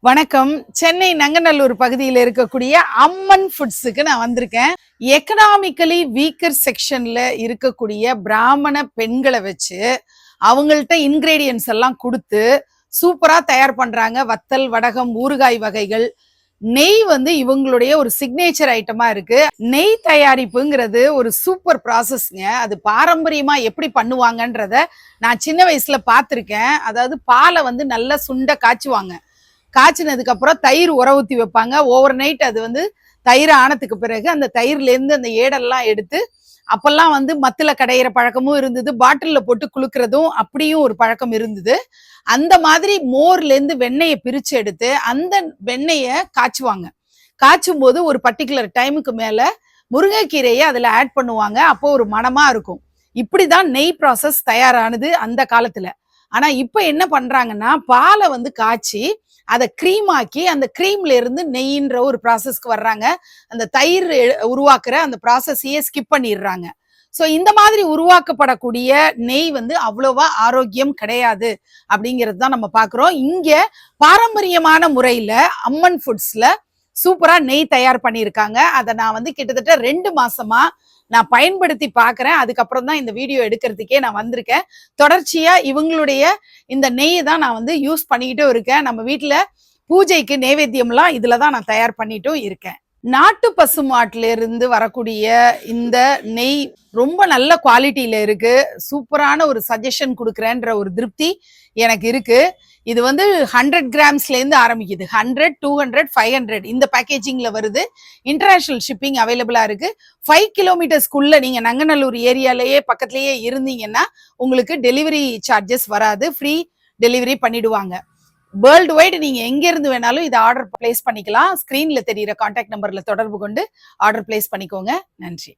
வணக்கம். சென்னை நங்கநல்லூர் பகுதியில் இருக்கக்கூடிய அம்மன் ஃபுட்ஸுக்கு நான் வந்திருக்கேன். எக்கனாமிக்கலி வீக்கர் செக்ஷன்ல இருக்கக்கூடிய பிராமண பெண்களை வச்சு அவங்கள்ட்ட இன்கிரீடியன்ஸ் எல்லாம் கொடுத்து சூப்பரா தயார் பண்றாங்க. வத்தல், வடகம், ஊறுகாய் வகைகள். நெய் இவங்களுடைய ஒரு சிக்னேச்சர் ஐட்டமா இருக்கு. நெய் தயாரிப்புங்கிறது ஒரு சூப்பர் ப்ராசஸ்ங்க. அது பாரம்பரியமா எப்படி பண்ணுவாங்கன்றத நான் சின்ன வயசுல பார்த்திருக்கேன். அதாவது பாலை நல்லா சுண்ட காய்ச்சுவாங்க. காய்ச்சினதுக்கு அப்புறம் தயிர் உர ஊத்தி வைப்பாங்க. ஓவர் நைட் அது தயிர் ஆனதுக்கு பிறகு அந்த தயிர்ல இருந்து அந்த ஏடெல்லாம் எடுத்து அப்பெல்லாம் மத்துல கடையிற பழக்கமும் இருந்தது, பாட்டில்ல போட்டு குளுக்கிறதும் அப்படியும் ஒரு பழக்கம் இருந்தது. அந்த மாதிரி மோர்ல இருந்து வெண்ணெயை பிரிச்சு எடுத்து அந்த வெண்ணெயை காய்ச்சுவாங்க. காய்ச்சும் போது ஒரு பர்டிகுலர் டைமுக்கு மேல முருங்கைக்கீரையை அதுல ஆட் பண்ணுவாங்க. அப்போ ஒரு மணமா இருக்கும். இப்படிதான் நெய் ப்ராசஸ் தயாரானது அந்த காலத்துல. ஆனா இப்ப என்ன பண்றாங்கன்னா, பாலை காய்ச்சி அதை க்ரீம் ஆக்கி அந்த க்ரீம்ல இருந்து நெய்ன்ற ஒரு ப்ராசஸ்க்கு வர்றாங்க. அந்த தயிர் உருவாக்குற அந்த ப்ராசஸையே ஸ்கிப் பண்ணிடுறாங்க. ஸோ இந்த மாதிரி உருவாக்கப்படக்கூடிய நெய் அவ்வளவா ஆரோக்கியம் கிடையாது அப்படிங்கிறது தான் நம்ம பார்க்குறோம். இங்க பாரம்பரியமான முறையில அம்மன் ஃபுட்ஸ்ல சூப்பரா நெய் தயார் பண்ணியிருக்காங்க. அதை நான் கிட்டத்தட்ட 2 மாசமா நான் பயன்படுத்தி பார்க்குறேன். அதுக்கப்புறம் தான் இந்த வீடியோ எடுக்கிறதுக்கே நான் வந்திருக்கேன். தொடர்ச்சியா இவங்களுடைய இந்த நெய்யை தான் நான் யூஸ் பண்ணிக்கிட்டும் இருக்கேன். நம்ம வீட்டுல பூஜைக்கு நைவேத்தியம்லாம் இதுல தான் நான் தயார் பண்ணிட்டும் இருக்கேன். நாட்டு பசுமாட்டுல இருந்து வரக்கூடிய இந்த நெய் ரொம்ப நல்ல குவாலிட்டியில இருக்கு. சூப்பரான ஒரு சஜஷன் கொடுக்குறேன்ற ஒரு திருப்தி எனக்கு இருக்கு. இது 100 கிராம்ஸ்ல இருந்து ஆரம்பிக்குது. 100, 200, 500 இந்த பேக்கேஜிங்ல வருது. இன்டர்நேஷனல் ஷிப்பிங் அவைலபிளா இருக்கு. 5 கிலோமீட்டர்ஸ்க்குள்ள நீங்க நங்கநல்லூர் ஏரியாலேயே பக்கத்துலயே இருந்தீங்கன்னா உங்களுக்கு டெலிவரி சார்ஜஸ் வராது. ஃப்ரீ டெலிவரி பண்ணிடுவாங்க. வேர்ல்டு வைடு நீங்க எங்க இருந்து வேணாலும் இதை ஆர்டர் பிளேஸ் பண்ணிக்கலாம். ஸ்கிரீன்ல தெரியுற கான்டாக்ட் நம்பர்ல தொடர்பு கொண்டு ஆர்டர் பிளேஸ் பண்ணிக்கோங்க. நன்றி.